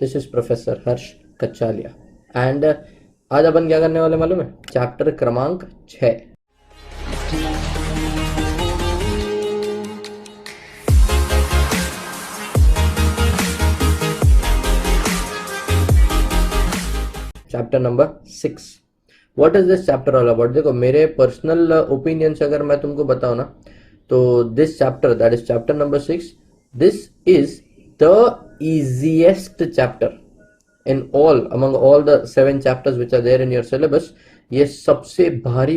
This is professor Harsh Kachchalia and आज अपन क्या करने वाले मालूम है? चैप्टर क्रमांक 6। Chapter number 6। What is this chapter all about? देखो, मेरे पर्सनल ओपिनियन से अगर मैं तुमको बताऊं ना, तो this chapter, that is chapter number 6, this is the easiest chapter in all among all the 7 chapters which are there in your syllabus। ये सबसे भारी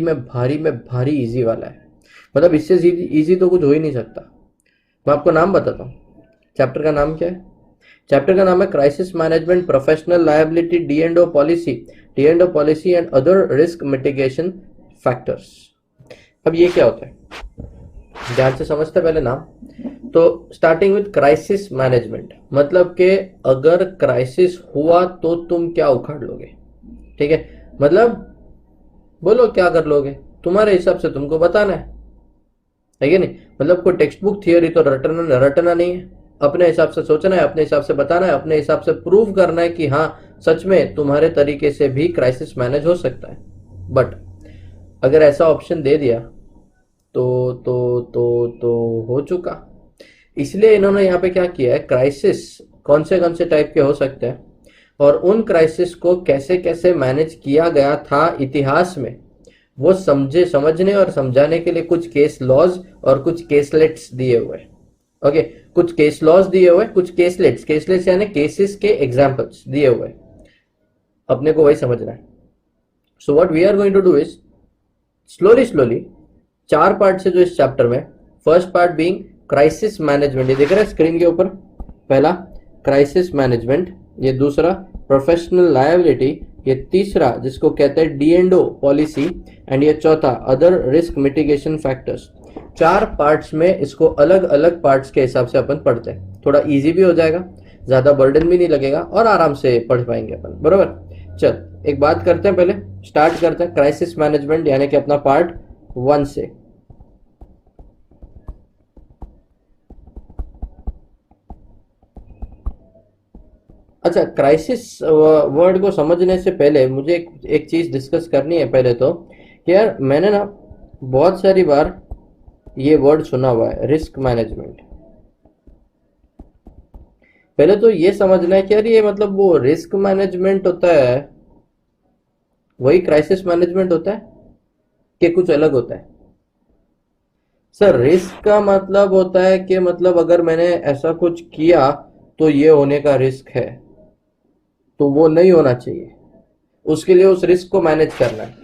इजी वाला है। मतलब इससे इजी तो कुछ हो ही नहीं सकता। मैं आपको नाम बताता हूँ। चैप्टर का नाम क्या है? चैप्टर का नाम है crisis management, professional liability, D and O policy and other risk mitigation factors. अब ये क्या होता है, ध्यान से समझते पहले नाम। तो स्टार्टिंग विद क्राइसिस मैनेजमेंट, मतलब कि अगर क्राइसिस हुआ तो तुम क्या उखाड़ लोगे? ठीक है, मतलब बोलो क्या कर लोगे, तुम्हारे हिसाब से तुमको बताना है कि नहीं? मतलब कोई टेक्स्ट बुक थियोरी तो रटना नहीं है, अपने हिसाब से सोचना है, अपने हिसाब से बताना है, अपने हिसाब से प्रूव करना है कि हाँ सच में तुम्हारे तरीके से भी क्राइसिस मैनेज हो सकता है। बट अगर ऐसा ऑप्शन दे दिया तो हो चुका। इसलिए इन्होंने यहाँ पे क्या किया है, क्राइसिस कौन से टाइप के हो सकते हैं और उन क्राइसिस को कैसे कैसे मैनेज किया गया था इतिहास में, वो समझने और समझाने के लिए कुछ केस लॉज और कुछ केसलेट्स दिए हुए। ओके, कुछ केस लॉज दिए हुए, कुछ केसलेट्स यानी केसेस के एग्जांपल्स दिए हुए। अपने को वही समझना है। So what we are going to do is slowly 4 part से जो इस चैप्टर में, first part being crisis management, ये देख रहे हैं स्क्रीन के ऊपर, पहला क्राइसिस मैनेजमेंट, ये दूसरा प्रोफेशनल लायबिलिटी, ये तीसरा जिसको कहते हैं D and O policy, and ये चौथा other risk mitigation factors. 4 parts में इसको अलग अलग पार्ट्स के हिसाब से अपन पढ़ते हैं। थोड़ा इजी भी हो जाएगा, ज्यादा बर्डन भी नहीं लगेगा और आराम से पढ़ पाएंगे अपन, बरोबर। चल एक बात करते हैं, पहले स्टार्ट करते हैं क्राइसिस मैनेजमेंट यानी कि अपना पार्ट 1 से। अच्छा, क्राइसिस वर्ड को समझने से पहले मुझे एक चीज डिस्कस करनी है पहले तो, कि यार मैंने ना बहुत सारी बार ये वर्ड सुना हुआ है, रिस्क मैनेजमेंट। पहले तो ये समझना है कि यार ये मतलब वो रिस्क मैनेजमेंट होता है, वही क्राइसिस मैनेजमेंट होता है कि कुछ अलग होता है? सर, रिस्क का मतलब होता है कि मतलब अगर मैंने ऐसा कुछ किया तो ये होने का रिस्क है, तो वो नहीं होना चाहिए। उसके लिए उस रिस्क को मैनेज करना है।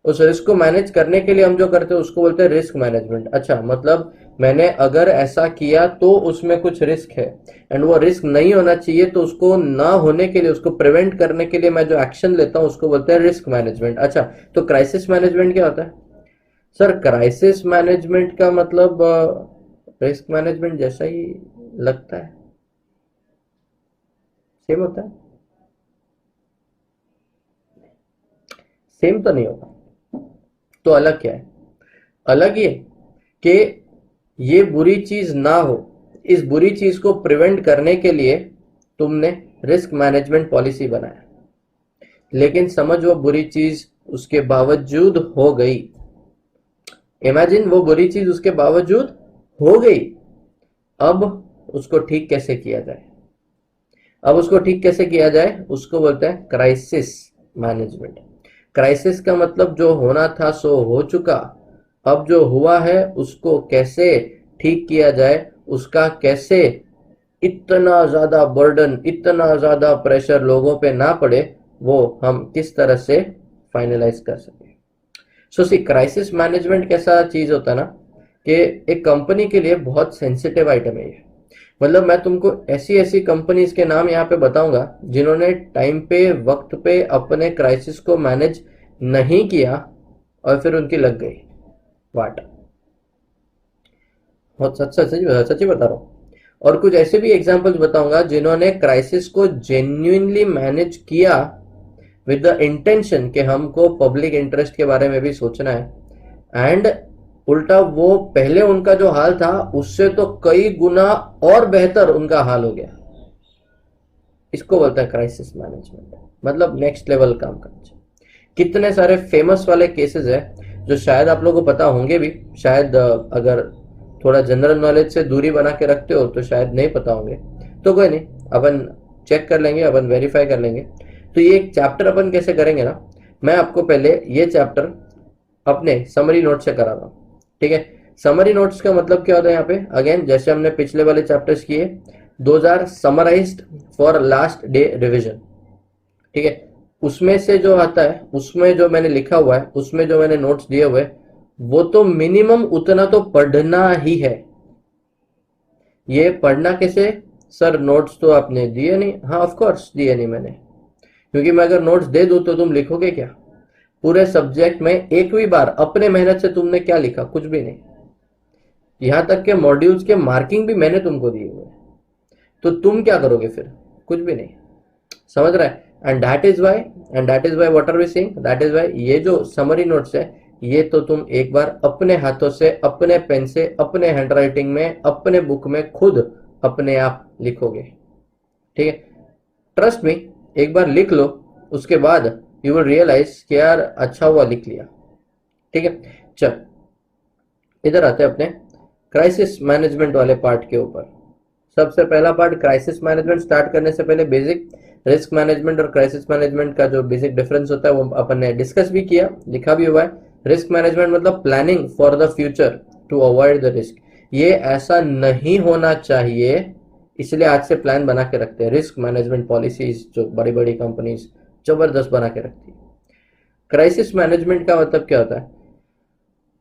उस रिस्क को मैनेज करने के लिए हम जो करते हैं उसको बोलते हैं रिस्क मैनेजमेंट। अच्छा, मतलब मैंने अगर ऐसा किया तो उसमें कुछ रिस्क है एंड वो रिस्क नहीं होना चाहिए, तो उसको ना होने के लिए, उसको प्रिवेंट करने के लिए मैं जो एक्शन लेता हूं उसको बोलते हैं रिस्क मैनेजमेंट। अच्छा, तो क्राइसिस मैनेजमेंट क्या होता है? सर, क्राइसिस मैनेजमेंट का मतलब रिस्क मैनेजमेंट जैसा ही लगता है, सेम होता है। सेम तो नहीं होगा, तो अलग क्या है? अलग ये कि ये बुरी चीज ना हो, इस बुरी चीज को प्रिवेंट करने के लिए तुमने रिस्क मैनेजमेंट पॉलिसी बनाया, लेकिन समझ वो बुरी चीज उसके बावजूद हो गई। इमेजिन वो बुरी चीज उसके बावजूद हो गई, अब उसको ठीक कैसे किया जाए? उसको बोलते हैं क्राइसिस मैनेजमेंट। क्राइसिस का मतलब जो होना था सो हो चुका, अब जो हुआ है उसको कैसे ठीक किया जाए, उसका कैसे इतना ज्यादा बर्डन, इतना ज्यादा प्रेशर लोगों पे ना पड़े, वो हम किस तरह से फाइनलाइज कर सके। सो सी, क्राइसिस मैनेजमेंट कैसा चीज होता है ना, कि एक कंपनी के लिए बहुत सेंसिटिव आइटम है ये। मतलब मैं तुमको ऐसी कंपनीज के नाम यहाँ पे बताऊंगा जिन्होंने टाइम पे, वक्त पे अपने क्राइसिस को मैनेज नहीं किया और फिर उनकी लग गई वाट। बहुत सच्ची बता रहा हूँ। और कुछ ऐसे भी एग्जांपल्स बताऊंगा जिन्होंने क्राइसिस को जेन्युइनली मैनेज किया विद द इंटेंशन कि हमको पब्लिक इंटरेस्ट के बारे में भी सोचना है, एंड उल्टा वो पहले उनका जो हाल था उससे तो कई गुना और बेहतर उनका हाल हो गया। इसको बोलता है क्राइसिस मैनेजमेंट, मतलब नेक्स्ट लेवल काम करना चाहिए। कितने सारे फेमस वाले केसेस है जो शायद आप लोगों को पता होंगे भी, शायद अगर थोड़ा जनरल नॉलेज से दूरी बना के रखते हो तो शायद नहीं पता होंगे, तो कोई नहीं, अपन चेक कर लेंगे, अपन वेरीफाई कर लेंगे। तो ये एक चैप्टर अपन कैसे करेंगे ना, मैं आपको पहले ये चैप्टर अपने समरी नोट से करा रहा हूँ, ठीक है। समरी नोट्स का मतलब क्या होता है यहाँ पे, अगेन जैसे हमने पिछले वाले चैप्टर्स किए, those are summarised for last day revision, ठीक है। उसमें से जो आता है, उसमें जो मैंने लिखा हुआ है, उसमें जो मैंने नोट्स दिए हुए, वो तो मिनिमम उतना तो पढ़ना ही है। ये पढ़ना कैसे सर, नोट्स तो आपने दिए नहीं? हाँ ऑफ कोर्स दिए नहीं मैंने, क्योंकि मैं अगर नोट्स दे दूं तो तुम लिखोगे क्या? पूरे सब्जेक्ट में एक भी बार अपने मेहनत से तुमने क्या लिखा? कुछ भी नहीं। यहां तक के मॉड्यूल्स के मार्किंग भी मैंने तुमको दिए हुए, तो तुम क्या करोगे फिर? कुछ भी नहीं। समझ रहा है? And that is why what are we saying, that is why ये जो समरी नोट्स है, ये तो तुम एक बार अपने हाथों से, अपने पेन से, अपने हैंडराइटिंग में, अपने बुक में खुद अपने आप लिखोगे, ठीक है। ट्रस्ट मी, एक बार लिख लो, उसके बाद यू विल रियलाइज कि यार अच्छा हुआ लिख लिया, ठीक है। चल इधर आते हैं अपने क्राइसिस मैनेजमेंट वाले पार्ट के ऊपर। सबसे पहला पार्ट, क्राइसिस मैनेजमेंट स्टार्ट करने से पहले बेसिक रिस्क मैनेजमेंट और क्राइसिस मैनेजमेंट का जो बेसिक डिफरेंस होता है वो अपन ने डिस्कस भी किया, लिखा भी हुआ है। रिस्क मैनेजमेंट मतलब planning for the future to avoid the risk. ये ऐसा नहीं होना चाहिए, इसलिए आज से प्लान बना के रखते हैं। रिस्क मैनेजमेंट पॉलिसीज जो बड़ी बड़ी कंपनीज जबरदस्त बना के रखती है। क्राइसिस मैनेजमेंट का मतलब क्या होता है?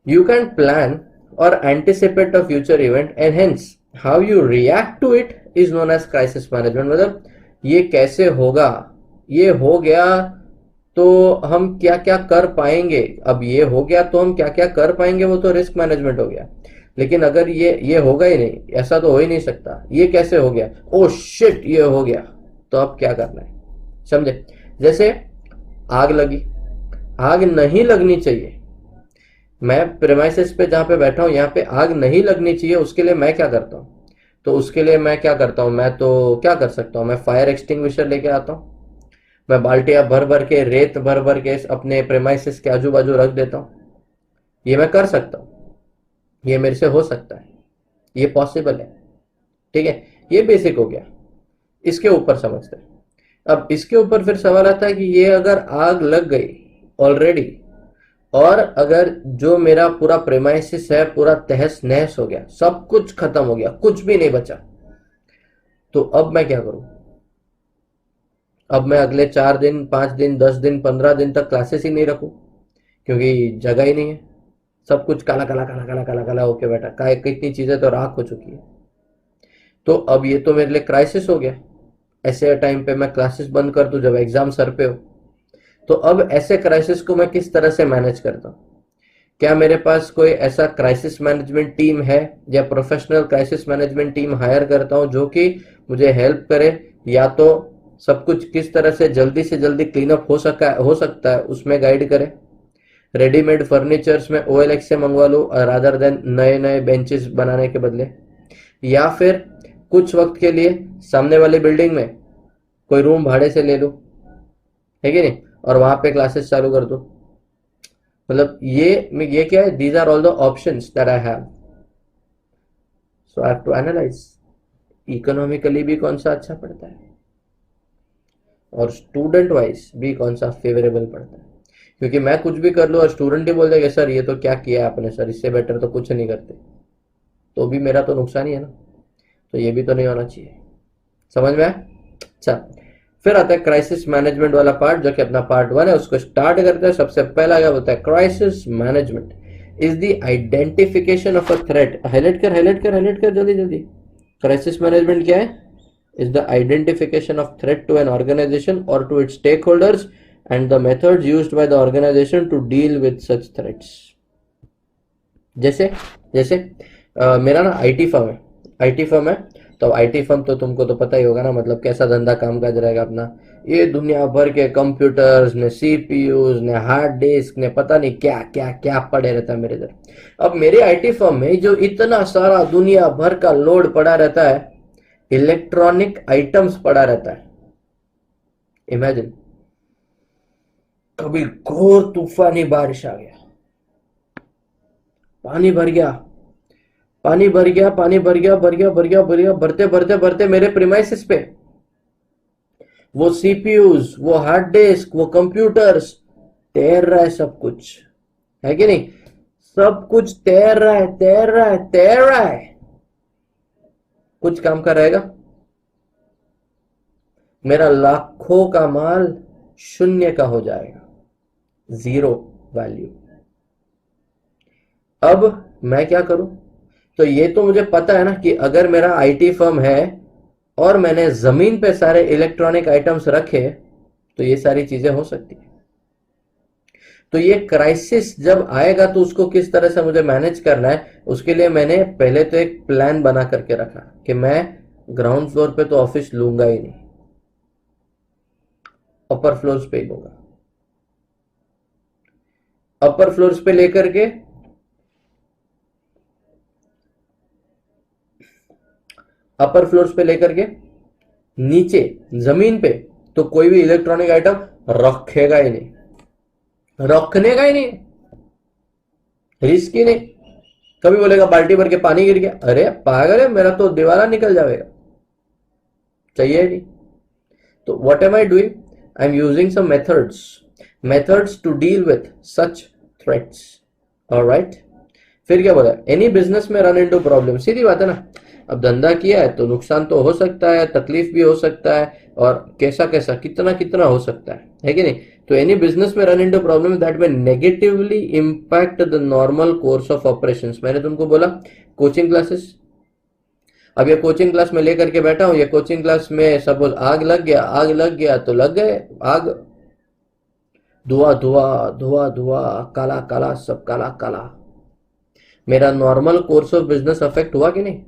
यू कैन प्लान और anticipate a future event and hence how you react to it is known as crisis management. मतलब ये कैसे होगा, ये हो गया तो हम क्या क्या कर पाएंगे, अब ये हो गया तो हम क्या क्या कर पाएंगे, वो तो रिस्क मैनेजमेंट हो गया। लेकिन अगर ये होगा ही नहीं, ऐसा तो हो ही नहीं सकता, ये कैसे हो गया, ओ शिट ये हो गया, तो अब क्या करना है? समझे? जैसे आग लगी, आग नहीं लगनी चाहिए, मैं प्रेमाइसिस पे जहां पे बैठा हूं यहाँ पे आग नहीं लगनी चाहिए, उसके लिए मैं क्या करता हूँ? तो उसके लिए मैं क्या करता हूँ, मैं तो क्या कर सकता हूँ, मैं फायर एक्सटिंग्विशर लेके आता हूँ, मैं बाल्टियां भर भर के, रेत भर भर के अपने प्रेमाइसिस के आजू बाजू रख देता हूँ। ये मैं कर सकता हूँ, ये मेरे से हो सकता है, ये पॉसिबल है, ठीक है। ये बेसिक हो गया, इसके ऊपर समझते हैं। अब इसके ऊपर फिर सवाल आता है कि ये अगर आग लग गई ऑलरेडी, और अगर जो मेरा पूरा प्रेमाइसिस है पूरा तहस नहस हो गया, सब कुछ खत्म हो गया, कुछ भी नहीं बचा, तो अब मैं क्या करूं? अब मैं अगले 4 दिन, 5 दिन, 10 दिन, 15 दिन तक क्लासेस ही नहीं रखूं, क्योंकि जगह ही नहीं है, सब कुछ काला काला काला काला काला काला होके बैठा, कितनी चीजें तो राख हो चुकी है। तो अब ये तो मेरे लिए क्राइसिस हो गया। ऐसे टाइम पे मैं क्लासेस बंद कर दूं जब एग्जाम सर पे हो, तो अब ऐसे क्राइसिस को मैं किस तरह से मैनेज करता हूं? क्या मेरे पास कोई ऐसा क्राइसिस मैनेजमेंट टीम है, या professional crisis management team hire करता हूं जो कि मुझे हेल्प करे, या तो सब कुछ किस तरह से जल्दी क्लीन अप हो सकता है उसमें गाइड करे। रेडीमेड फर्नीचर्स में OLX से मंगवा लूं रादर देन नए नए बेंचेस बनाने के बदले, या फिर कुछ वक्त के लिए सामने वाली बिल्डिंग में कोई रूम भाड़े से ले लूं, है कि नहीं, और वहां पे क्लासेस चालू कर दो। मतलब ये क्या है, these are all the options that I have, so I have to analyse economically भी कौन सा अच्छा पड़ता है और स्टूडेंट वाइज भी कौन सा फेवरेबल पड़ता है। क्योंकि मैं कुछ भी कर लूं और स्टूडेंट ही बोल देगा सर ये तो क्या किया आपने सर, इससे बेटर तो कुछ नहीं करते, तो भी मेरा तो नुकसान ही है ना, तो ये भी तो नहीं होना चाहिए। समझ में आया? अच्छा, फिर आता है क्राइसिस मैनेजमेंट वाला पार्ट, जो कि अपना पार्ट 1 है, उसको स्टार्ट करते हैं। सबसे पहला क्या होता है? Crisis management is the identification of a threat. Highlight कर जल्दी जल्दी। क्राइसिस मैनेजमेंट क्या है? Is the identification of threat to an organisation और to its stakeholders and the methods used by the organisation to deal with such threats. जैसे जैसे मेरा ना आईटी फर्म है, तो आईटी फर्म तो तुमको तो पता ही होगा ना, मतलब कैसा धंधा कामकाज रहेगा अपना। ये दुनिया भर के कंप्यूटर्स ने, सीपीयूज ने, हार्ड डिस्क ने, पता नहीं क्या क्या क्या पड़े रहता है मेरे इधर। अब मेरे आईटी फर्म में जो इतना सारा दुनिया भर का लोड पड़ा रहता है, इलेक्ट्रॉनिक आइटम्स पड़ा रहता है, इमेजिन कभी घोर तूफानी बारिश आ गया, पानी भर गया, पानी भर गया, पानी भर गया, भर गया, भर गया, भर गया, भरते भरते भरते मेरे प्रीमाइसिस पे वो सीपीयूज, वो हार्ड डिस्क, वो कंप्यूटर्स, तैर रहा है सब कुछ, है कि नहीं? सब कुछ तैर रहा है, तैर रहा है, तैर रहा है। कुछ काम का रहेगा? मेरा लाखों का माल शून्य का हो जाएगा, जीरो वैल्यू। अब मैं क्या करूं? तो ये तो मुझे पता है ना कि अगर मेरा आईटी फर्म है और मैंने जमीन पे सारे इलेक्ट्रॉनिक आइटम्स रखे तो ये सारी चीजें हो सकती है। तो ये क्राइसिस जब आएगा तो उसको किस तरह से मुझे मैनेज करना है, उसके लिए मैंने पहले तो एक प्लान बना करके रखा कि मैं ग्राउंड फ्लोर पे तो ऑफिस लूंगा ही नहीं, अपर फ्लोर्स पे ही लूंगा। अपर फ्लोर्स पे लेकर के अपर फ्लोर्स पे लेकर के नीचे जमीन पे तो कोई भी इलेक्ट्रॉनिक आइटम रखेगा ही नहीं, रखने का ही नहीं, रिस्क ही नहीं। कभी बोलेगा बाल्टी भर के पानी गिर गया, अरे पागल है, मेरा तो दीवारा निकल जाएगा, चाहिए नहीं। तो what am I doing? I am using some methods to deal with such threats. Alright, फिर क्या बोला? एनी बिजनेस में रन इनटू प्रॉब्लम, सीधी बात है ना। अब धंधा किया है तो नुकसान तो हो सकता है, तकलीफ भी हो सकता है, और कैसा कैसा कितना कितना हो सकता है कि नहीं? तो एनी बिजनेस में रन इनटू प्रॉब्लम दैट में negatively impact the normal course of operations. मैंने तुमको बोला कोचिंग क्लासेस, अब ये कोचिंग क्लास में लेकर के बैठा हूं, ये कोचिंग क्लास में सपोज आग लग गया, आग लग गया तो लग गए आग, धुआं धुआं धुआं धुआं, काला काला, सब काला काला। मेरा normal course of business affect हुआ कि नहीं?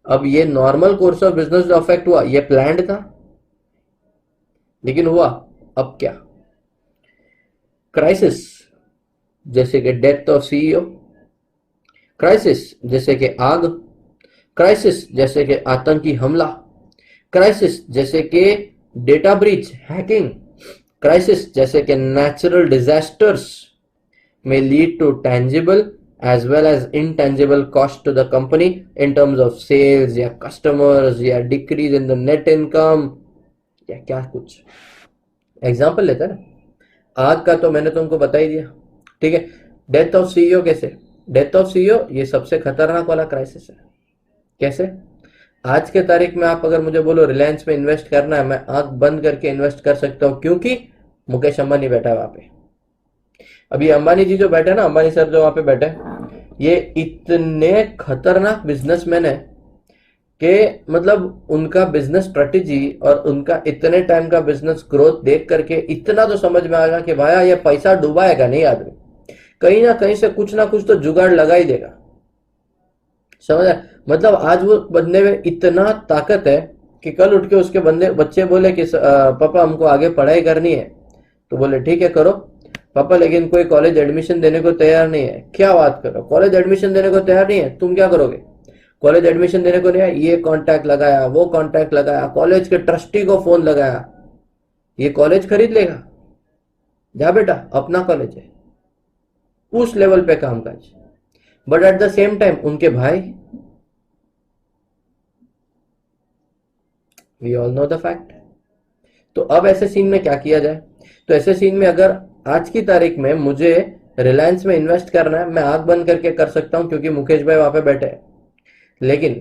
अब ये नॉर्मल कोर्स ऑफ बिजनेस जो अफेक्ट हुआ ये प्लान्ड था, लेकिन हुआ। अब क्या? क्राइसिस जैसे कि डेथ ऑफ सीईओ, क्राइसिस जैसे कि आग, क्राइसिस जैसे कि आतंकी हमला, क्राइसिस जैसे कि डेटा ब्रीच, हैकिंग, क्राइसिस जैसे कि natural disasters may lead to tangible as well as intangible cost to the company in terms of sales या customers या decrease in the net income या क्या कुछ। एग्जाम्पल लेते हैं ना, आग का तो मैंने तुमको बता ही दिया, ठीक है। डेथ ऑफ सीईओ कैसे? डेथ ऑफ सीईओ ये सबसे खतरनाक वाला क्राइसिस है। कैसे? आज के तारीख में आप अगर मुझे बोलो रिलायंस में इन्वेस्ट करना है, मैं आंख बंद करके इन्वेस्ट कर सकता हूं, क्योंकि मुकेश अंबानी बैठा है वहां पे। अभी अंबानी जी जो बैठे हैं ना, अंबानी सर जो वहां पे बैठे हैं, ये इतने खतरनाक बिजनेसमैन है कि मतलब उनका बिजनेस स्ट्रेटेजी और उनका इतने टाइम का बिजनेस ग्रोथ देख करके इतना तो समझ में आएगा कि भाई ये पैसा डुबाएगा नहीं आदमी, कहीं ना कहीं से कुछ ना कुछ तो जुगाड़ लगा ही देगा। समझ आया? मतलब आज वो बंदे में इतना ताकत है कि कल उठ के उसके बच्चे बोले कि पापा हमको आगे पढ़ाई करनी है, तो बोले ठीक है करो पापा, लेकिन कोई कॉलेज एडमिशन देने को तैयार नहीं है। क्या बात करो, कॉलेज एडमिशन देने को तैयार नहीं है? तुम क्या करोगे? कॉलेज एडमिशन देने को नहीं है, ये कांटेक्ट लगाया, वो कांटेक्ट लगाया, कॉलेज के ट्रस्टी को फोन लगाया, ये कॉलेज खरीद लेगा। जा बेटा, अपना कॉलेज है, उस लेवल पे कामकाज। But at the same time उनके भाई, we all know the fact. तो अब ऐसे सीन में क्या किया जाए? तो ऐसे सीन में अगर आज की तारीख में मुझे रिलायंस में इन्वेस्ट करना है, मैं आंख बंद करके कर सकता हूं क्योंकि मुकेश भाई वहां पे बैठे हैं। लेकिन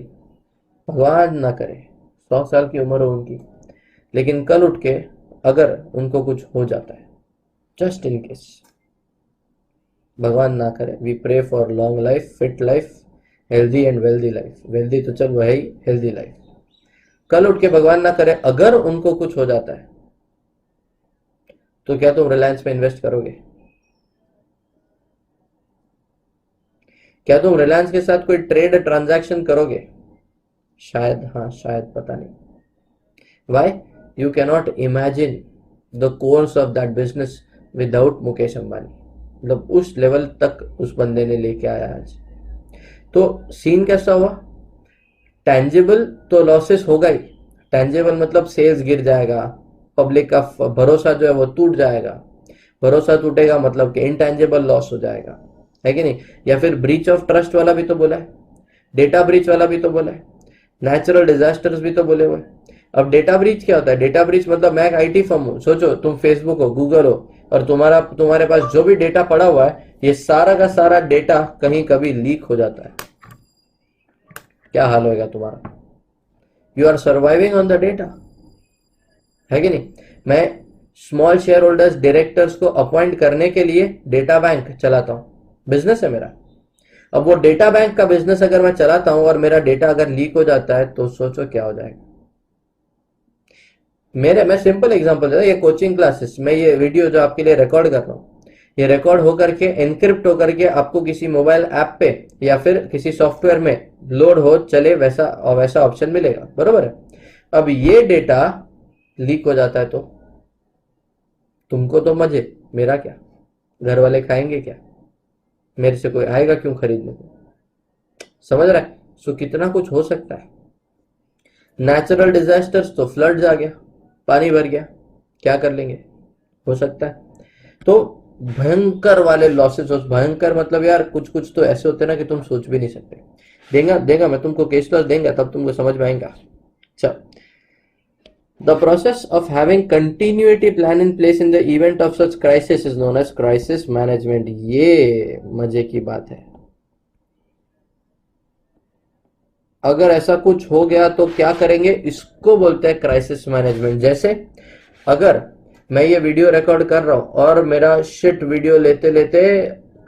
भगवान ना करे 100 साल की उम्र हो उनकी, लेकिन कल उठ के अगर उनको कुछ हो जाता है, जस्ट इन केस, भगवान ना करे, we pray for long life, fit life, healthy and wealthy life. Wealthy तो चल वही, हेल्दी लाइफ। कल उठ के भगवान ना करे अगर उनको कुछ हो जाता है, तो क्या तुम रिलायंस में इन्वेस्ट करोगे? क्या तुम रिलायंस के साथ कोई ट्रेड ट्रांजैक्शन करोगे? शायद हाँ, शायद, पता नहीं। Why? You cannot imagine the course of that business without Mukesh Ambani. मतलब उस लेवल तक उस बंदे ने लेके आया आज। तो सीन कैसा हुआ? टैंजिबल तो लॉसेस होगा ही। टैंजिबल मतलब सेल्स गिर जाएगा, पब्लिक का भरोसा जो है वो टूट जाएगा। भरोसा टूटेगा मतलब कि इंटेंजिबल लॉस हो जाएगा, है कि नहीं। या फिर ब्रीच ऑफ ट्रस्ट वाला भी तो बोला है, डेटा ब्रीच वाला भी तो बोला है, नेचुरल डिजास्टर्स भी तो बोले हुए। अब डेटा ब्रीच क्या होता है? डेटा ब्रीच मतलब मैं एक आईटी फर्म हूं, सोचो तुम फेसबुक हो, गूगल हो, और तुम्हारे पास जो भी डेटा पड़ा हुआ है, ये सारा का सारा डेटा कहीं कभी लीक हो जाता है, क्या हाल होगा तुम्हारा? You are surviving on the data, है कि नहीं। मैं स्मॉल शेयर होल्डर्स डायरेक्टर्स को अपॉइंट करने के लिए डेटा बैंक चलाता हूं, बिजनेस है मेरा। अब वो डेटा बैंक का बिजनेस अगर मैं चलाता हूं और मेरा डेटा अगर लीक हो जाता है तो सोचो क्या हो जाएगा। मैं सिंपल एग्जांपल देता हूं, ये कोचिंग क्लासेस में ये वीडियो जो आपके लिए रिकॉर्ड कर रहा हूं, ये रिकॉर्ड होकर के एनक्रिप्ट होकर के आपको किसी मोबाइल ऐप पे या फिर किसी सॉफ्टवेयर में लोड हो चले, वैसा और वैसा ऑप्शन मिलेगा, बरोबर है। अब ये डेटा लीक हो जाता है तो तुमको तो मजे, मेरा क्या? घर वाले खाएंगे क्या? मेरे से कोई आएगा क्यों खरीदने को? समझ रहा है? सो कितना कुछ हो सकता है। नेचुरल डिजास्टर्स तो फ्लड्स आ गया, पानी भर गया, क्या कर लेंगे? हो सकता है। तो भयंकर वाले लॉसेस हो, भयंकर मतलब यार कुछ कुछ तो ऐसे होते हैं ना कि तुम सोच भी नहीं सकते। देगा मैं तुमको केस लॉस देंगे, तब तुमको समझ में आएगा। चल, the process of having continuity plan in place in the event of such crisis is known as crisis management। ये मजे की बात है। अगर ऐसा कुछ हो गया तो क्या करेंगे, इसको बोलते हैं क्राइसिस मैनेजमेंट। जैसे अगर मैं ये वीडियो रिकॉर्ड कर रहा हूं और मेरा शिट वीडियो लेते लेते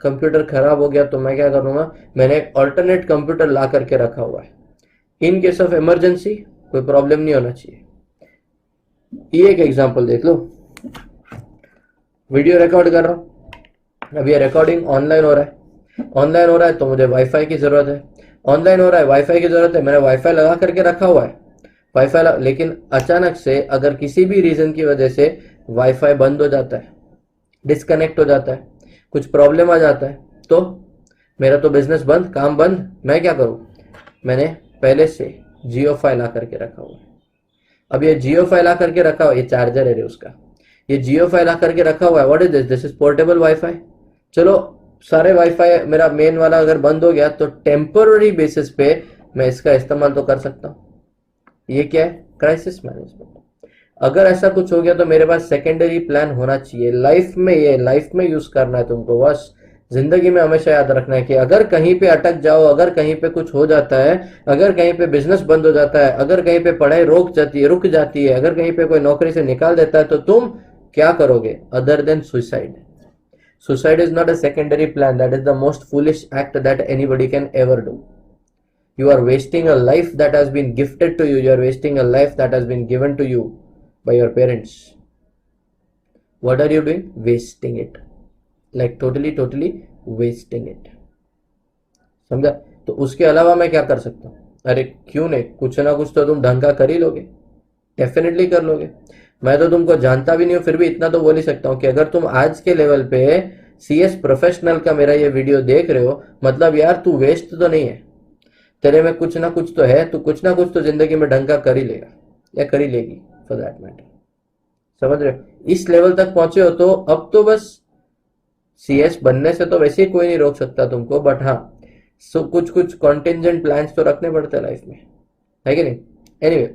कंप्यूटर खराब हो गया, तो मैं क्या करूंगा, मैंने एक ऑल्टरनेट कंप्यूटर ला करके रखा हुआ है। इन केस ऑफ इमरजेंसी कोई प्रॉब्लम नहीं होना चाहिए। ये एक एग्जांपल देख लो, वीडियो रिकॉर्ड कर रहा हूं, अब ये रिकॉर्डिंग ऑनलाइन हो रहा है, ऑनलाइन हो रहा है तो मुझे वाईफाई की जरूरत है, ऑनलाइन हो रहा है वाईफाई की जरूरत है, मैंने वाईफाई लगा करके रखा हुआ है, वाईफाई लेकिन अचानक से अगर किसी भी रीजन की वजह से वाईफाई बंद हो जाता है, डिस्कनेक्ट हो जाता है, कुछ प्रॉब्लम आ जाता है, तो मेरा तो बिजनेस बंद, काम बंद। मैं क्या करूं, मैंने पहले से जियो फाइल ला करके रखा हुआ है। अब ये जियो फाइल ला करके रखा हुआ, ये चार्जर है उसका, ये जियो फाइल ला करके रखा हुआ है। What is this? This is portable wifi. चलो सारे वाईफाई मेरा मेन वाला अगर बंद हो गया तो टेम्पररी बेसिस पे मैं इसका इस्तेमाल तो कर सकता हूं। ये क्या है? Crisis management. अगर ऐसा कुछ हो गया तो मेरे पास सेकेंडरी प्लान होना चाहिए। लाइफ में ये लाइफ में यूज करना है तुमको, बस जिंदगी में हमेशा याद रखना है कि अगर कहीं पे अटक जाओ, अगर कहीं पे कुछ हो जाता है, अगर कहीं पे बिजनेस बंद हो जाता है, अगर कहीं पे पढ़ाई रुक जाती है, अगर कहीं पे कोई नौकरी से निकाल देता है, तो तुम क्या करोगे other than suicide? Suicide is not a secondary plan, that is the most foolish act that anybody can ever do. You are wasting a life that has been gifted to you. You are wasting a life that has been given to you by your parents. What are you doing? Wasting it. Like totally wasting it. समझा? तो उसके अलावा मैं क्या कर सकता हूँ? अरे क्यों नहीं, कुछ ना कुछ तो तुम ढंग का कर ही लोगे, डेफिनेटली कर लोगे। मैं तो तुमको जानता भी नहीं हूँ, फिर भी इतना तो बोल ही सकता हूँ कि अगर तुम आज के लेवल पे CS प्रोफेशनल का मेरा ये वीडियो देख रहे हो, मतलब यार तू वेस्ट तो नहीं है, तेरे में कुछ ना कुछ तो है, तू कुछ ना कुछ तो जिंदगी में ढंग का कर ही लेगा या कर ही लेगी, फॉर दैट मैटर। समझ रहे हो? इस लेवल तक पहुंचे हो तो अब तो बस CS बनने से तो वैसे ही कोई नहीं रोक सकता तुमको, बट हाँ कुछ कुछ कॉन्टिजेंट प्लान्स तो रखने पड़ते हैं लाइफ में, है कि नहीं। Anyway,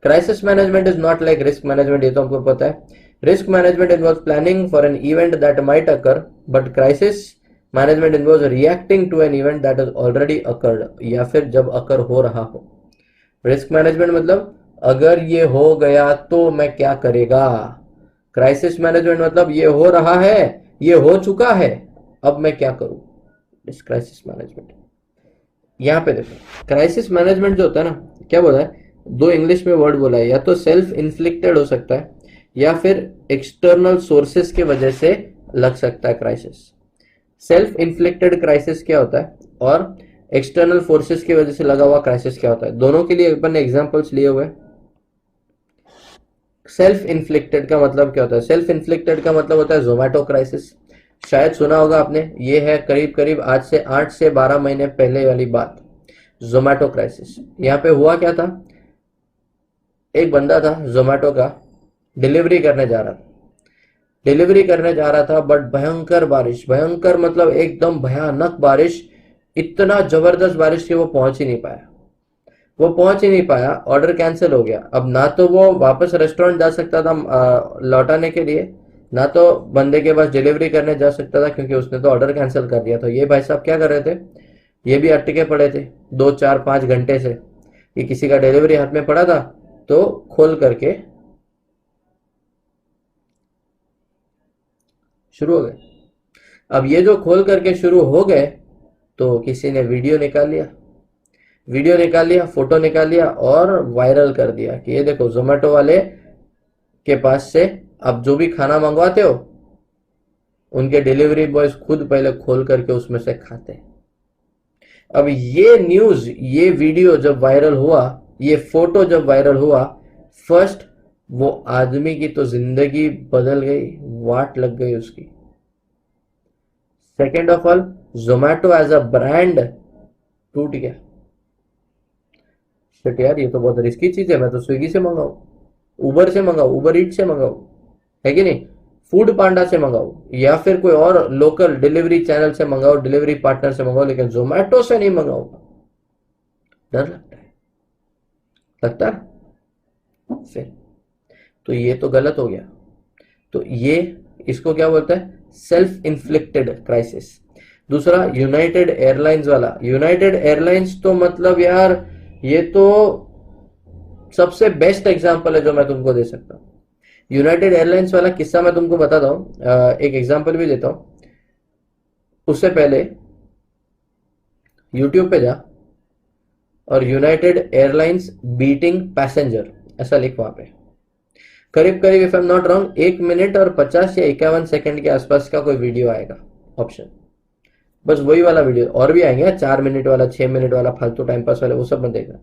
crisis management is not like risk management, ये तो हमको पता है। Risk management involves planning for an event that might occur, but crisis management involves reacting to an event that is already occurred, या फिर जब अकर हो रहा हो। रिस्क मैनेजमेंट मतलब अगर ये हो गया तो मैं क्या करेगा। क्राइसिस मैनेजमेंट मतलब ये हो रहा है, ये हो चुका है, अब मैं क्या करूं, इस क्राइसिस मैनेजमेंट। यहां पे देखो, क्राइसिस मैनेजमेंट जो होता है ना, क्या बोला है, दो इंग्लिश में वर्ड बोला है, या तो सेल्फ इन्फ्लिक्टेड हो सकता है या फिर एक्सटर्नल सोर्सेस की वजह से लग सकता है क्राइसिस। सेल्फ इन्फ्लिक्टेड क्राइसिस क्या होता है और एक्सटर्नल फोर्सेस की वजह से लगा हुआ क्राइसिस क्या होता है, दोनों के लिए अपन ने एग्जांपल्स लिए हुए। सेल्फ इन्फ्लिक्टेड का मतलब क्या होता है? सेल्फ इन्फ्लिक्टेड का मतलब होता है जोमेटो क्राइसिस, शायद सुना होगा आपने। ये है करीब करीब आज से 8 से 12 महीने पहले वाली बात, जोमेटो क्राइसिस। यहाँ पे हुआ क्या था, एक बंदा था जोमेटो का, डिलीवरी करने जा रहा था, डिलीवरी करने जा रहा था, बट भयंकर बारिश, भयंकर मतलब एकदम भयानक बारिश, इतना जबरदस्त बारिश कि वो पहुंच ही नहीं पाया, वो पहुंच ही नहीं पाया, ऑर्डर कैंसिल हो गया। अब ना तो वो वापस रेस्टोरेंट जा सकता था लौटाने के लिए, ना तो बंदे के पास डिलीवरी करने जा सकता था क्योंकि उसने तो ऑर्डर कैंसिल कर दिया। तो ये भाई साहब क्या कर रहे थे, ये भी अटके पड़े थे 2 4 5 घंटे से, कि किसी का डिलीवरी हाथ में पड़ा था तो खोल करके शुरू हो गए। अब ये जो खोल करके शुरू हो गए तो किसी ने वीडियो निकाल लिया, वीडियो निकाल लिया, फोटो निकाल लिया और वायरल कर दिया कि ये देखो जोमेटो वाले के पास से आप जो भी खाना मंगवाते हो उनके डिलीवरी बॉयज खुद पहले खोल करके उसमें से खाते हैं। अब ये न्यूज, ये वीडियो जब वायरल हुआ, ये फोटो जब वायरल हुआ, फर्स्ट वो आदमी की तो जिंदगी बदल गई, वाट लग गई उसकी। Second of all, Zomato as a brand टूट गया। बट यार ये तो बहुत रिस्की चीज है, मैं तो स्विगी से मंगाऊ, उबर से मंगाऊ, उबर ईट से मंगाऊ, है कि नहीं, फूड पांडा से मंगाओ या फिर कोई और लोकल डिलीवरी चैनल से मंगाओ, डिलीवरी पार्टनर से मंगाओ, लेकिन जोमेटो से नहीं मंगाओ। डर लगता है, लगता है फिर तो ये तो गलत हो गया। तो ये इसको क्या बोलते हैं, सेल्फ इन्फ्लिक्टेड क्राइसिस। दूसरा यूनाइटेड एयरलाइंस वाला, यूनाइटेड एयरलाइंस तो मतलब यार ये तो सबसे बेस्ट एग्जांपल है जो मैं तुमको दे सकता हूं। यूनाइटेड एयरलाइंस वाला किस्सा मैं तुमको बताता हूं, एक एग्जांपल भी देता हूं। उससे पहले यूट्यूब पे जा और यूनाइटेड एयरलाइंस बीटिंग पैसेंजर ऐसा लिख, वहां पे करीब करीब if I am not wrong 1 minute और 50 या 51 सेकंड के आसपास का कोई वीडियो आएगा ऑप्शन, बस वही वाला वीडियो, और भी आएंगे 4 मिनट वाला, 6 मिनट वाला, फालतू टाइम पास वाले, वो सब मत देखना।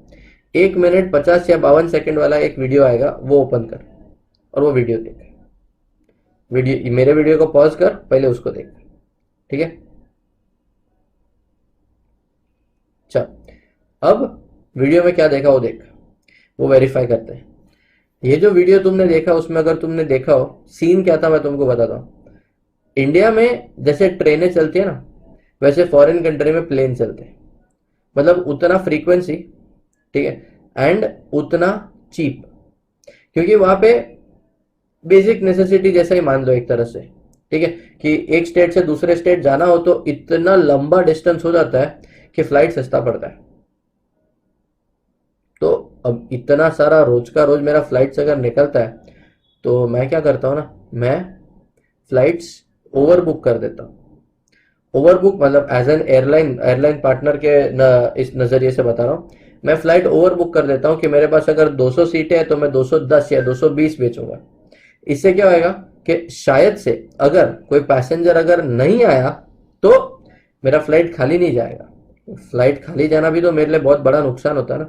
1 मिनट 50 या 52 सेकंड वाला एक वीडियो आएगा, वो ओपन कर और वो वीडियो देख, वीडियो मेरे वीडियो को पॉज कर, पहले उसको देख, ठीक है। चल अब वीडियो में क्या देखा वो देख, वो वेरीफाई करते हैं। ये जो वीडियो तुमने देखा उसमें अगर तुमने देखा हो, सीन क्या था मैं तुमको बताता हूँ। इंडिया में जैसे ट्रेनें चलती है ना, वैसे फॉरेन कंट्री में प्लेन चलते हैं, मतलब उतना फ्रीक्वेंसी, ठीक है, एंड उतना चीप, क्योंकि वहां पे बेसिक नेसेसिटी जैसा ही मान लो एक तरह से, ठीक है, कि एक स्टेट से दूसरे स्टेट जाना हो तो इतना लंबा डिस्टेंस हो जाता है कि फ्लाइट सस्ता पड़ता है। तो अब इतना सारा रोज का रोज मेरा फ्लाइट्स अगर निकलता है तो मैं क्या करता हूँ ना, मैं फ्लाइट्स ओवर बुक कर देता हूँ। ओवर बुक मतलब एज एन एयरलाइन पार्टनर के इस नजरिए से बता रहा हूँ, मैं फ्लाइट ओवर बुक कर देता हूँ कि मेरे पास अगर 200 सीटें हैं तो मैं 210 या 220 बेचूंगा। इससे क्या होएगा कि शायद से अगर कोई पैसेंजर अगर नहीं आया तो मेरा फ्लाइट खाली नहीं जाएगा। फ्लाइट खाली जाना भी तो मेरे लिए बहुत बड़ा नुकसान होता है ना,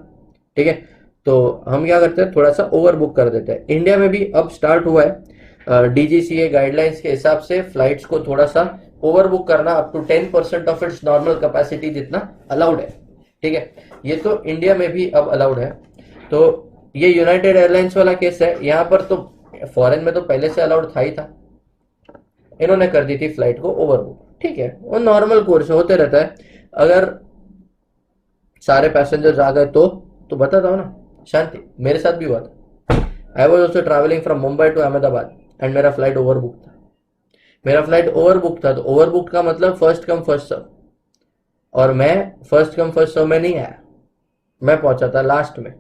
ठीक है। तो हम क्या करते हैं, थोड़ा सा ओवर बुक कर देते हैं। इंडिया में भी अब स्टार्ट हुआ है, डीजीसीए गाइडलाइंस के हिसाब से फ्लाइट्स को थोड़ा सा ओवर बुक करना up to 10% of its normal capacity जितना अलाउड है, ठीक है। ये तो इंडिया में भी अब अलाउड है। तो ये यूनाइटेड एयरलाइंस वाला केस है, यहाँ पर तो फॉरेन में तो पहले से अलाउड था ही था, इन्होंने कर दी थी फ्लाइट को ओवर बुक, ठीक है, वो नॉर्मल कोर्स होते रहता है। अगर सारे पैसेंजर्स आ गए तो बताता हूँ ना, शांति। मेरे साथ भी हुआ था, I was also travelling from Mumbai to Ahmedabad and मेरा फ्लाइट ओवर बुक था। मेरा फ्लाइट ओवर बुक था, तो ओवर बुक का मतलब फर्स्ट कम फर्स्ट सर्व, और मैं फर्स्ट कम फर्स्ट सर्व में नहीं आया, मैं पहुंचा था लास्ट में।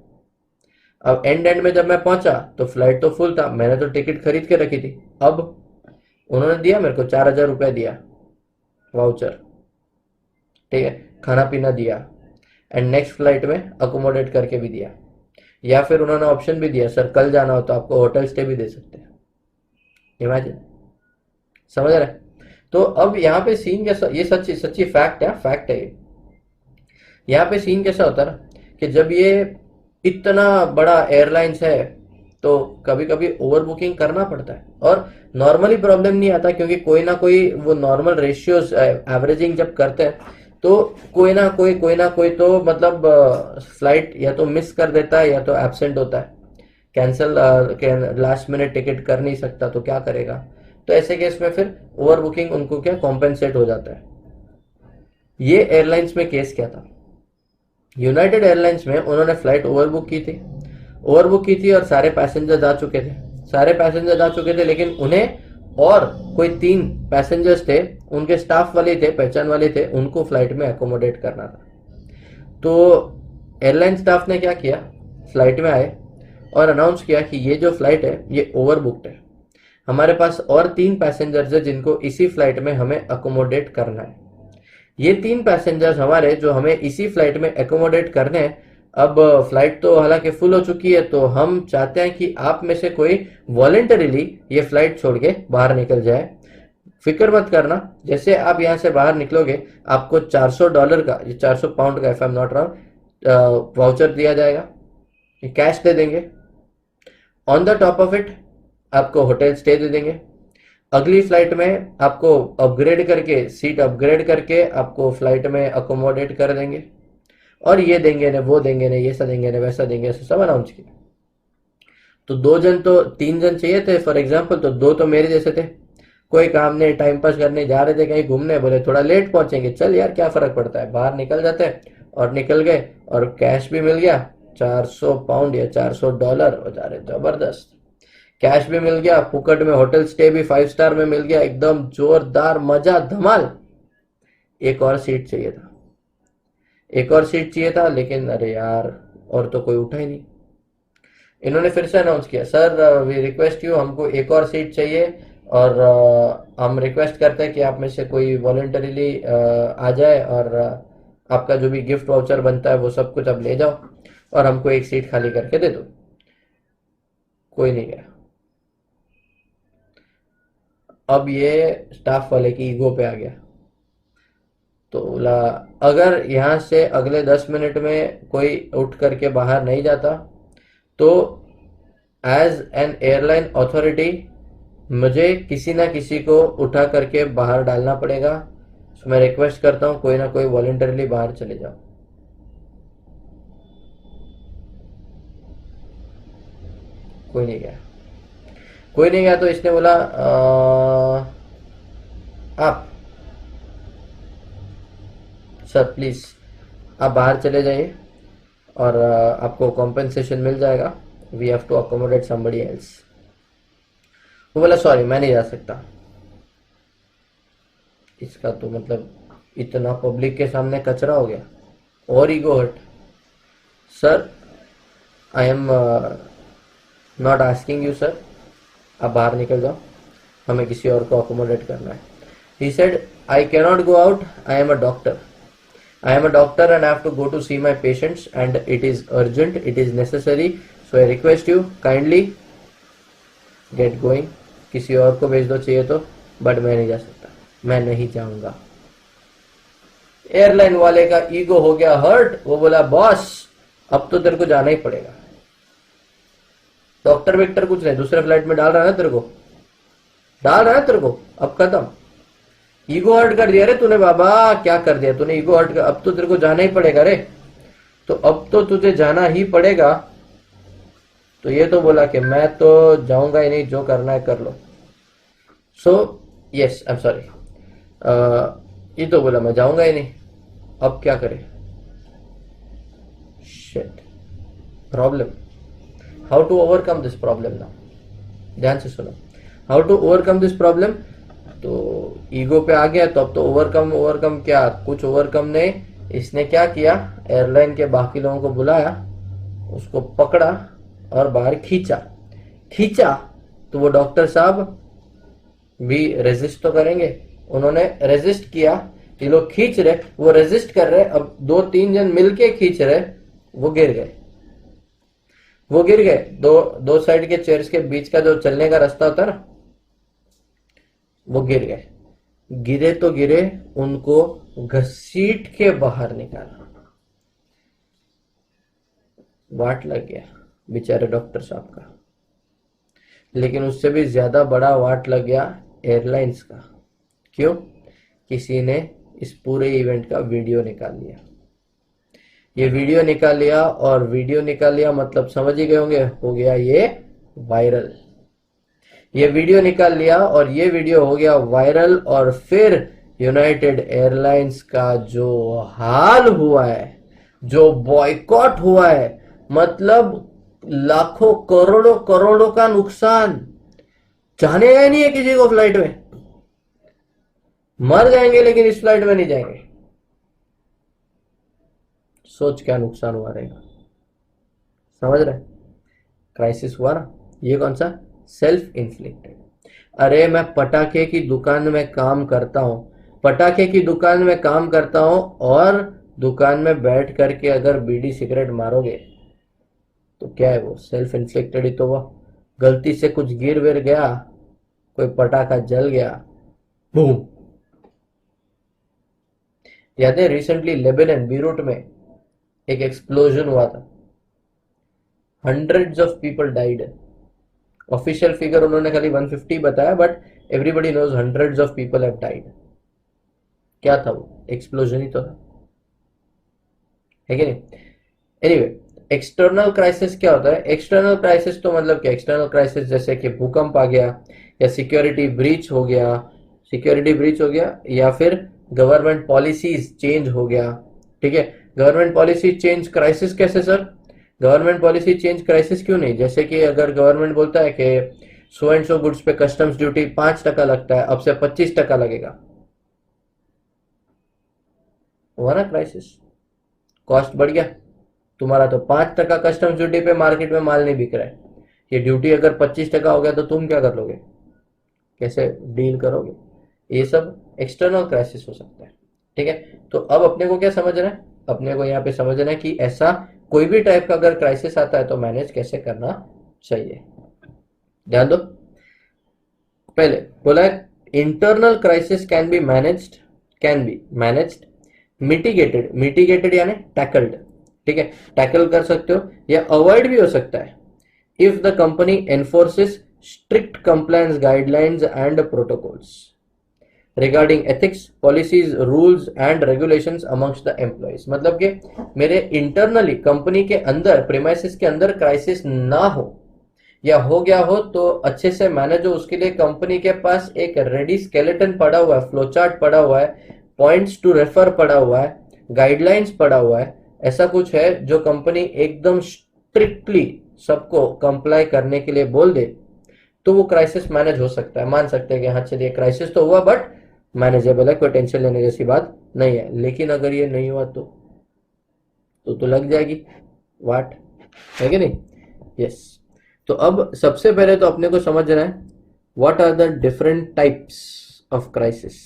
अब एंड में जब मैं पहुंचा तो फ्लाइट तो फुल था, मैंने तो टिकट खरीद के रखी थी। अब उन्होंने दिया मेरे को 4,000 रुपये दिया वाउचर, ठीक है, खाना पीना दिया, एंड नेक्स्ट फ्लाइट में अकोमोडेट करके भी दिया, या फिर उन्होंने ऑप्शन भी दिया, सर कल जाना हो तो आपको होटल स्टे भी दे सकते हैं। इमेजिन, समझ रहे। तो अब यहाँ पे सीन कैसा, ये सच्ची सच्ची फैक्ट है ये। यहाँ पे सीन कैसा होता है ना कि जब ये इतना बड़ा एयरलाइंस है तो कभी कभी ओवर बुकिंग करना पड़ता है, और नॉर्मली प्रॉब्लम नहीं आता क्योंकि कोई ना कोई वो नॉर्मल रेशियोज एवरेजिंग जब करते हैं तो कोई ना कोई तो मतलब फ्लाइट या तो मिस कर देता है या तो एब्सेंट होता है। कैंसिल लास्ट मिनट टिकट कर नहीं सकता तो क्या करेगा? तो ऐसे केस में फिर ओवर बुकिंग उनको क्या कॉम्पेंसेट हो जाता है। ये एयरलाइंस में केस क्या था? यूनाइटेड एयरलाइंस में उन्होंने फ्लाइट ओवरबुक की थी, ओवरबुक की थी और सारे पैसेंजर आ चुके थे, सारे पैसेंजर आ चुके थे, लेकिन उन्हें और कोई 3 पैसेंजर्स थे, उनके स्टाफ वाले थे, पहचान वाले थे, उनको फ्लाइट में एकोमोडेट करना था। तो एयरलाइन स्टाफ ने क्या किया, फ्लाइट में आए और अनाउंस किया कि ये जो फ्लाइट है ये ओवरबुक्ड है, हमारे पास और 3 पैसेंजर्स है जिनको इसी फ्लाइट में हमें अकोमोडेट करना है। ये 3 पैसेंजर्स हमारे जो हमें इसी फ्लाइट में एकोमोडेट करने हैं, अब फ्लाइट तो हालांकि फुल हो चुकी है, तो हम चाहते हैं कि आप में से कोई वॉलेंटरीली ये फ्लाइट छोड़ के बाहर निकल जाए। फिक्र मत करना, जैसे आप यहाँ से बाहर निकलोगे आपको $400 का, ये 400 पाउंड का if I am not wrong, voucher दिया जाएगा, ये कैश दे देंगे। On the top of it आपको होटल स्टे दे देंगे। अगली फ्लाइट में आपको अपग्रेड करके, सीट अपग्रेड करके आपको फ्लाइट में अकोमोडेट कर देंगे, और ये देंगे ने, वो देंगे ने, ये सब देंगे ने, वैसा देंगे, ऐसा सब अनाउंस किया। तो 2 जन तो 3 जन चाहिए थे फॉर एग्जाम्पल, तो 2 तो मेरे जैसे थे, कोई काम नहीं, टाइम पास करने जा रहे थे कहीं घूमने, बोले थोड़ा लेट पहुंचेंगे, चल यार क्या फर्क पड़ता है, बाहर निकल जाते हैं, और निकल गए और कैश भी मिल गया, 400 पाउंड या $400 हो जा रहे, जबरदस्त कैश भी मिल गया, फुकट में होटल स्टे भी 5 स्टार में मिल गया, एकदम जोरदार मजा धमाल। एक और सीट चाहिए था, एक और सीट चाहिए था, लेकिन अरे यार और तो कोई उठा ही नहीं। इन्होंने फिर से अनाउंस किया, सर वी रिक्वेस्ट यू, हमको एक और सीट चाहिए, और हम रिक्वेस्ट करते हैं कि आप में से कोई वॉलंटरीली आ जाए, और आपका जो भी गिफ्ट वाउचर बनता है वो सब कुछ अब ले जाओ, और हमको एक सीट खाली करके दे दो। कोई नहीं गया। अब ये स्टाफ वाले की ईगो पे आ गया, तो बोला अगर यहाँ से अगले 10 मिनट में कोई उठ करके बाहर नहीं जाता तो एज एन एयरलाइन अथॉरिटी मुझे किसी ना किसी को उठा करके बाहर डालना पड़ेगा। तो मैं रिक्वेस्ट करता हूँ कोई ना कोई वॉलंटरली बाहर चले जाओ। कोई नहीं गया, कोई नहीं गया, तो इसने बोला आप सर प्लीज आप बाहर चले जाइए और आपको कॉम्पेंसेशन मिल जाएगा, we have to accommodate somebody else. वो बोला सॉरी मैं नहीं जा सकता। इसका तो मतलब इतना पब्लिक के सामने कचरा हो गया, और ego hurt. Sir I am not asking you sir, आप बाहर निकल जाओ, हमें किसी और को अकोमोडेट करना है। He said I can not go out, I am a doctor, I am a doctor and I have to go to see my patients and it is urgent, it is necessary, so I request you kindly get going। किसी और को भेज दो चाहिए तो, but मैं नहीं जा सकता, मैं नहीं जाऊंगा। एयरलाइन वाले का ईगो हो गया हर्ट, वो बोला बॉस अब तो तेरे को जाना ही पड़ेगा। डॉक्टर वेक्टर कुछ नहीं, दूसरे फ्लाइट में डाल रहा है तेरे को, डाल रहा है तेरे को, अब खत्म। ईगो हर्ट कर दिया रे तूने बाबा, क्या कर दिया तूने, ईगो हर्ट कर, अब तो तेरे को जाना ही पड़ेगा रे, तो अब तो तुझे जाना ही पड़ेगा। तो ये तो बोला कि मैं तो जाऊंगा ही नहीं, जो करना है कर लो। So yes I am sorry, ये तो बोला मैं जाऊंगा ही नहीं, अब क्या करे, shit problem, how to overcome this problem now. ध्यान से सुनो, how to overcome this problem. तो ईगो पे आ गया, तो अब तो ओवरकम क्या, कुछ ओवरकम नहीं। इसने क्या किया, एयरलाइन के बाकी लोगों को बुलाया, उसको पकड़ा और बाहर खींचा तो वो डॉक्टर साहब भी रेजिस्ट तो करेंगे, उन्होंने रेजिस्ट किया। ये लोग खींच रहे, वो रेजिस्ट कर रहे, अब 2-3 जन मिलके खींच रहे, वो गिर गए। दो साइड के चेयर्स के बीच का जो चलने का रास्ता होता है ना, वो गिर गए। गिरे तो गिरे, उनको घसीट के बाहर निकाला, वाट लग गया बेचारे डॉक्टर साहब का। लेकिन उससे भी ज्यादा बड़ा वाट लग गया एयरलाइंस का। क्यों? किसी ने इस पूरे इवेंट का वीडियो निकाल लिया। ये वीडियो निकाल लिया, और वीडियो निकाल लिया मतलब समझ ही गए होंगे, हो गया ये वायरल। ये वीडियो निकाल लिया और ये वीडियो हो गया वायरल, और फिर यूनाइटेड एयरलाइंस का जो हाल हुआ है, जो बॉयकॉट हुआ है, मतलब लाखों करोड़ों करोड़ों का नुकसान। जाने गए नहीं है किसी को फ्लाइट में, मर जाएंगे लेकिन इस फ्लाइट में नहीं जाएंगे। सोच क्या नुकसान हुआ रहेगा, समझ रहे? क्राइसिस हुआ ना, ये कौन सा? Self inflicted. अरे मैं पटाखे की दुकान में काम करता हूं, पटाखे की दुकान में काम करता हूं, और दुकान में बैठ करके अगर बीड़ी सिगरेट मारोगे तो क्या है वो? सेल्फ इन्फ्लिक्टेड ही तो हुआ। गलती से कुछ गिर विर गया, कोई पटाखा जल गया, बूम। याद है रिसेंटली लेबनान बीरूट में एक एक्सप्लोजन हुआ था, hundreds of people died. Official figure उन्होंने खाली 150 बताया, but everybody knows hundreds of people have died. क्या था वो? एक्सप्लोजन ही तो था, है कि नहीं? एनीवे, एक्सटर्नल क्राइसिस क्या होता है? एक्सटर्नल क्राइसिस तो मतलब क्या? एक्सटर्नल क्राइसिस जैसे कि भूकंप आ गया, या सिक्योरिटी ब्रीच हो गया, सिक्योरिटी ब्रीच हो गया, या फिर गवर्नमेंट पॉलिसीज चेंज हो गया। ठीक है, गवर्नमेंट पॉलिसी चेंज क्राइसिस कैसे sir? Government policy change crisis क्यों नहीं? जैसे कि अगर गवर्नमेंट बोलता है कि सो एंड सो गुड्स पे कस्टम्स ड्यूटी 5% लगता है, अब से 25% लगेगा, हुआ ना क्राइसिस? कॉस्ट बढ़ गया तुम्हारा, तो 5% कस्टम्स ड्यूटी पे मार्केट में माल नहीं बिक रहा है, ये ड्यूटी अगर 25% हो गया तो तुम क्या कर लोगे? कैसे डील करोगे? ये सब एक्सटर्नल क्राइसिस हो सकता है। ठीक है, तो अब अपने को क्या समझना है? अपने को यहाँ पे समझना है कि ऐसा कोई भी टाइप का अगर क्राइसिस आता है तो मैनेज कैसे करना चाहिए। ध्यान दो, पहले बोला है internal crisis can be managed, mitigated, mitigated यानी टैकल्ड। ठीक है, टैकल कर सकते हो, या अवॉइड भी हो सकता है if the company एनफोर्सेस strict compliance guidelines and protocols regarding ethics, policies, rules and regulations amongst the employees. मतलब कि मेरे इंटरनली कंपनी के अंदर, प्रीमाइसिस के अंदर क्राइसिस ना हो, या हो गया हो तो अच्छे से मैनेज हो, उसके लिए कंपनी के पास एक रेडी स्केलेटन पड़ा हुआ है, फ्लोचार्ट पड़ा हुआ है, पॉइंट्स टू रेफर पड़ा हुआ है, गाइडलाइंस पड़ा हुआ है, ऐसा कुछ है जो कंपनी एकदम स्ट्रिक्टली सबको कंप्लाई करने के लिए बोल दे, तो वो क्राइसिस मैनेज हो सकता है। मान सकते हैं कि हाँ चलिए क्राइसिस तो हुआ बट मैनेजेबल है, कोई टेंशन लेने जैसी बात नहीं है। लेकिन अगर ये नहीं हुआ तो लग जाएगी वाट, है कि नहीं? यस। तो अब सबसे पहले तो अपने को समझना है what are the different types of crisis.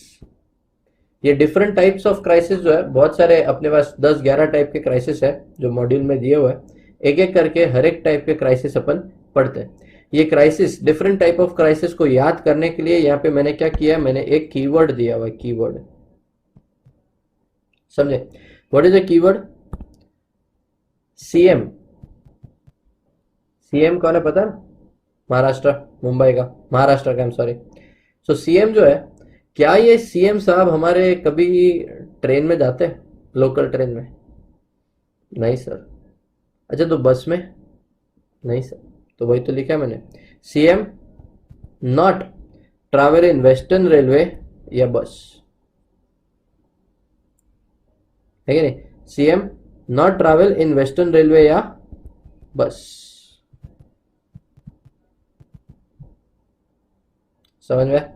ये डिफरेंट टाइप्स ऑफ क्राइसिस जो है, बहुत सारे अपने पास 10-11 टाइप के क्राइसिस है जो मॉड्यूल में दिए हुए हैं। एक एक करके हर एक टाइप के क्राइसिस अपन पढ़ते हैं। ये crisis, different type of crisis को याद करने के लिए यहाँ पे मैंने क्या किया, मैंने एक कीवर्ड दिया हुआ है, कीवर्ड, समझे? What is a keyword? CM. CM कौन है पता है? महाराष्ट्र, मुंबई का, महाराष्ट्र का, आई एम सॉरी। सो सीएम जो है, क्या ये सीएम साहब हमारे कभी ट्रेन में जाते हैं, लोकल ट्रेन में? नहीं सर। अच्छा, तो बस में? नहीं सर। तो वही तो लिखा है मैंने, CM not travel in western railway या बस, है कि नहीं? CM not travel in western railway या बस, समझ में?